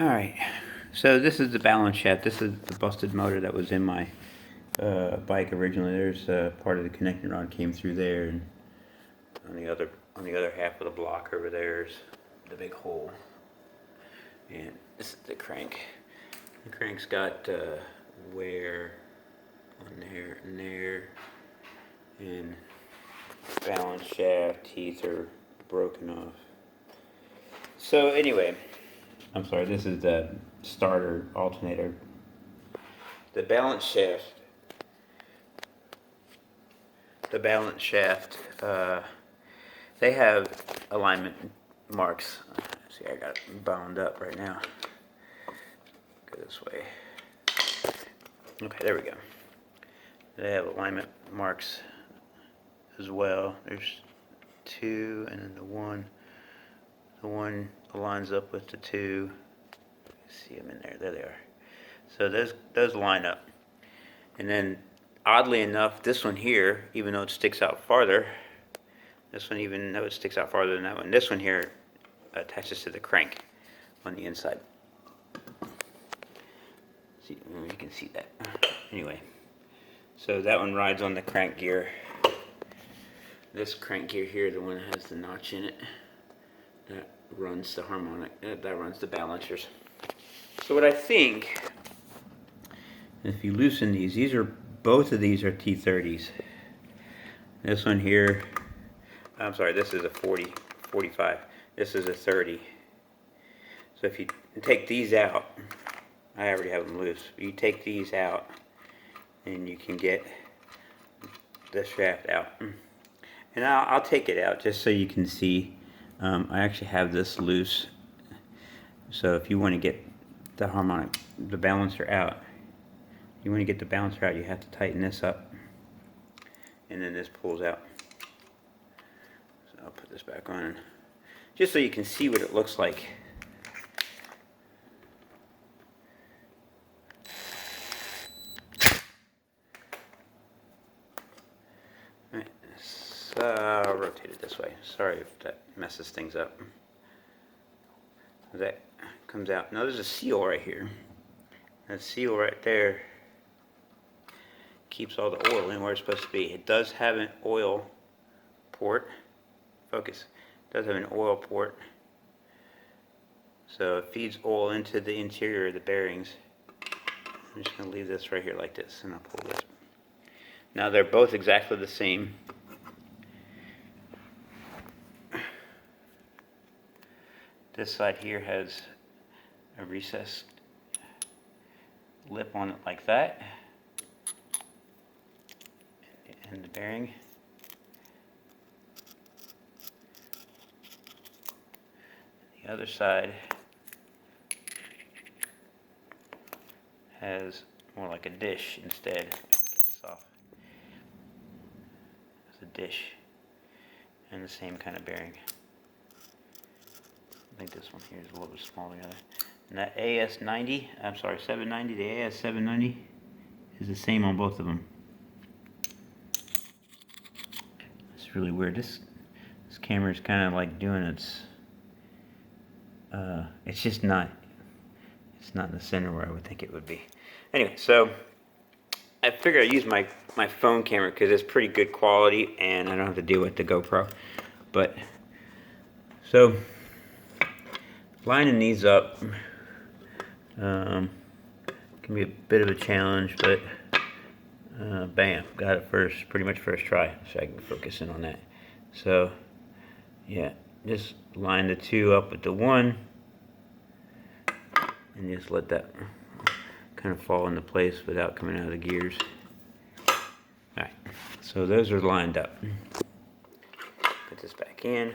Alright, so this is the balance shaft. This is the busted motor that was in my bike originally. There's part of the connecting rod came through there, and on the other half of the block over there is the big hole. And this is the crank. The crank's got wear on there and there, and balance shaft teeth are broken off. So anyway, I'm sorry, this is the starter alternator. The balance shaft, they have alignment marks. See, I got it bound up right now. Go this way. Okay, there we go. They have alignment marks as well. There's two, and then the one aligns up with the two. See them in there. There they are. So those line up. And then, oddly enough, this one here, even though it sticks out farther, this one, even though it sticks out farther than that one, this one here attaches to the crank on the inside. See, you can see that. Anyway, so that one rides on the crank gear. This crank gear here, the one that has the notch in it, that runs the harmonic, that runs the balancers. So what I think, if you loosen these are, both of these are T30s. This one here, I'm sorry, this is a 45. This is a 30. So if you take these out, I already have them loose. You take these out, and you can get the shaft out. And I'll take it out just so you can see. I actually have this loose. So if you want to get the harmonic, the balancer out, you want to get the balancer out, you have to tighten this up, and then this pulls out. So I'll put this back on, just so you can see what it looks like. Right, so I'll rotate it this way. Sorry if that messes things up. That comes out. Now there's a seal right here. That seal right there keeps all the oil in where it's supposed to be. It does have an oil port. Focus. It does have an oil port. So it feeds oil into the interior of the bearings. I'm just going to leave this right here like this, and I'll pull this. Now they're both exactly the same. This side here has a recessed lip on it like that, and the bearing. The other side has more like a dish instead. Get this off. It's a dish and the same kind of bearing. I think this one here is a little bit smaller than the other. And that AS90, I'm sorry, 790, the AS790 is the same on both of them. It's really weird. This camera is kind of like doing its, it's just not, it's not in the center where I would think it would be. Anyway, so I figured I'd use my phone camera because it's pretty good quality and I don't have to deal with the GoPro. But, so, lining these up can be a bit of a challenge, but bam, got it pretty much first try, so I can focus in on that. So yeah, just line the two up with the one and just let that kind of fall into place without coming out of the gears. Alright, so those are lined up. Put this back in,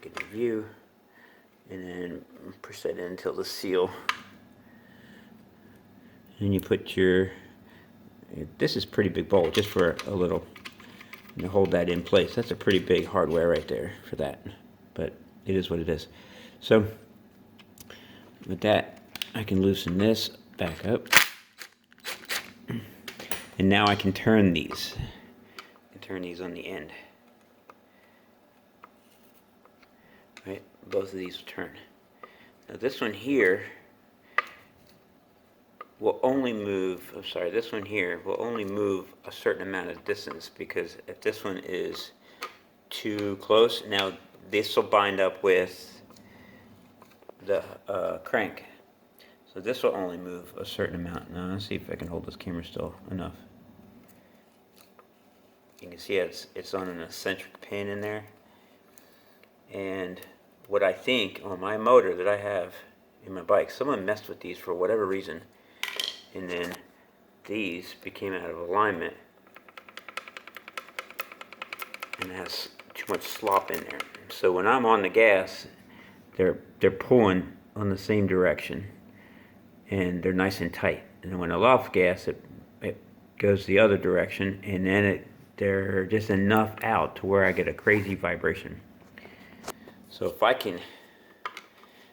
get a view, and then push that in until the seal. And you put your, this is pretty big bolt just for a little, to hold that in place. That's a pretty big hardware right there for that, but it is what it is. So with that, I can loosen this back up, and now I can turn these. I can turn these on the end. Right, both of these will turn. Now this one here will only move, I'm sorry, this one here will only move a certain amount of distance, because if this one is too close, now this will bind up with the crank. So this will only move a certain amount. Now let's see if I can hold this camera still enough. You can see it's on an eccentric pin in there. And what I think on my motor that I have in my bike, someone messed with these for whatever reason, and then these became out of alignment, and it has too much slop in there. So when I'm on the gas, they're pulling on the same direction, and they're nice and tight. And then when I let off gas, it goes the other direction, and then they're just enough out to where I get a crazy vibration. So if I can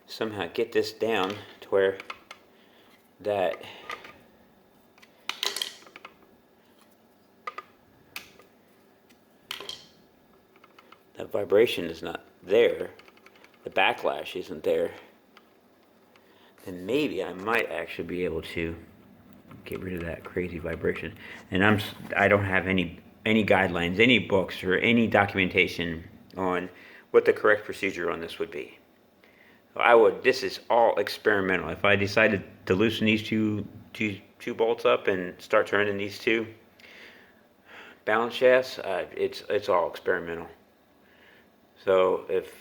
somehow get this down to where that vibration is not there, the backlash isn't there, then maybe I might actually be able to get rid of that crazy vibration. And I don't have any guidelines, any books, or any documentation on what the correct procedure on this would be. So this is all experimental. If I decided to loosen these two bolts up and start turning these two balance shafts, it's all experimental. So if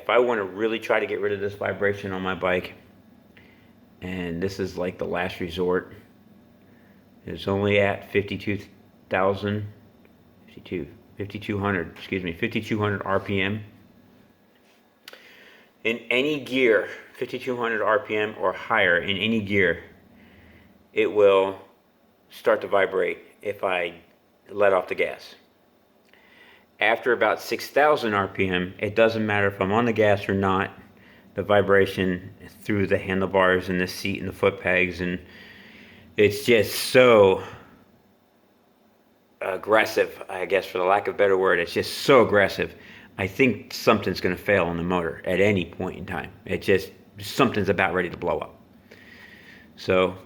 I want to really try to get rid of this vibration on my bike, and this is like the last resort, it's only at 5200 RPM. In any gear, 5200 RPM or higher in any gear, it will start to vibrate if I let off the gas. After about 6000 RPM, it doesn't matter if I'm on the gas or not, the vibration through the handlebars and the seat and the foot pegs, and it's just so aggressive, I guess, for the lack of a better word. It's just so aggressive. I think something's going to fail on the motor at any point in time. Something's about ready to blow up. So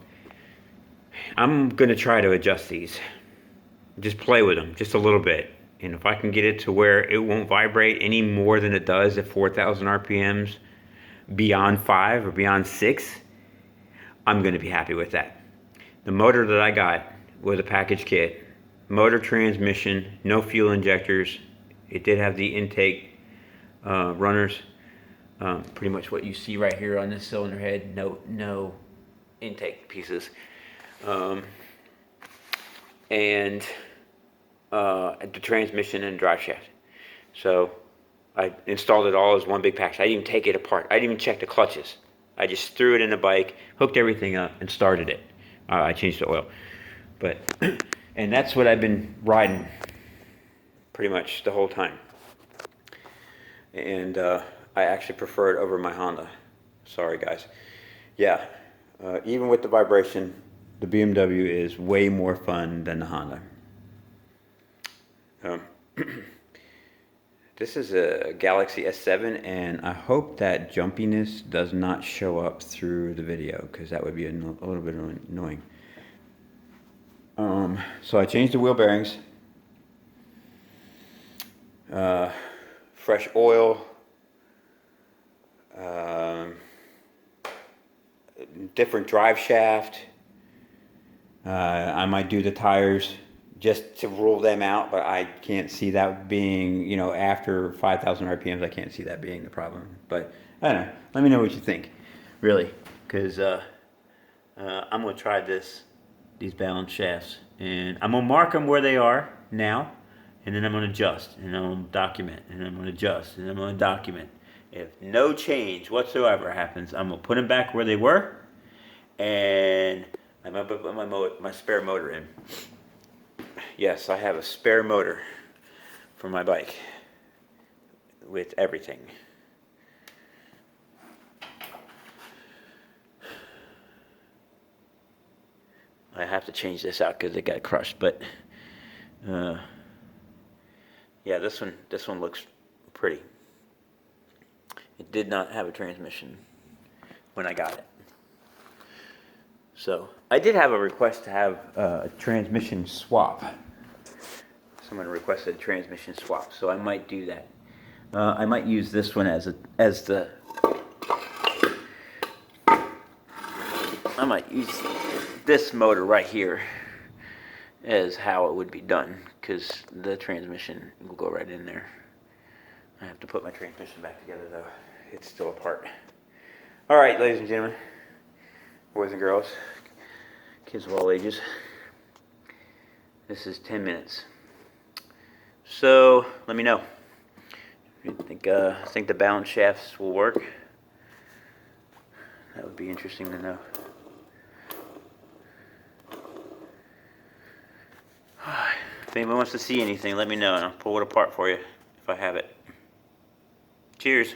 I'm going to try to adjust these. Just play with them just a little bit. And if I can get it to where it won't vibrate any more than it does at 4,000 RPMs, beyond 5 or beyond 6, I'm going to be happy with that. The motor that I got was a package kit. Motor, transmission, no fuel injectors. It did have the intake runners. Pretty much what you see right here on this cylinder head. No intake pieces. And the transmission and drive shaft. So I installed it all as one big package. I didn't even take it apart. I didn't even check the clutches. I just threw it in the bike, hooked everything up, and started it. I changed the oil. But and that's what I've been riding pretty much the whole time. And I actually prefer it over my Honda. Sorry, guys. Yeah, even with the vibration, the BMW is way more fun than the Honda. This is a Galaxy S7, and I hope that jumpiness does not show up through the video, because that would be a little bit annoying. So I changed the wheel bearings, fresh oil, different drive shaft. I might do the tires just to rule them out, but I can't see that being, after 5,000 RPMs, I can't see that being the problem. But I don't know. Let me know what you think, really, because I'm going to try these balance shafts, and I'm going to mark them where they are now, and then I'm going to adjust, and I'm going to document, and I'm going to adjust, and I'm going to document. If no change whatsoever happens, I'm going to put them back where they were, and I'm going to put my spare motor in. Yes, I have a spare motor for my bike with everything. I have to change this out because it got crushed, but yeah, this one looks pretty. It did not have a transmission when I got it. So I did have a request to have a transmission swap. Someone requested a transmission swap, so I might do that. I might use this one I might use this motor right here as how it would be done, because the transmission will go right in there. I have to put my transmission back together though. It's still apart. Alright, ladies and gentlemen, boys and girls, kids of all ages, this is 10 minutes. So let me know. You think the balance shafts will work? That would be interesting to know. If anyone wants to see anything, let me know and I'll pull it apart for you if I have it. Cheers.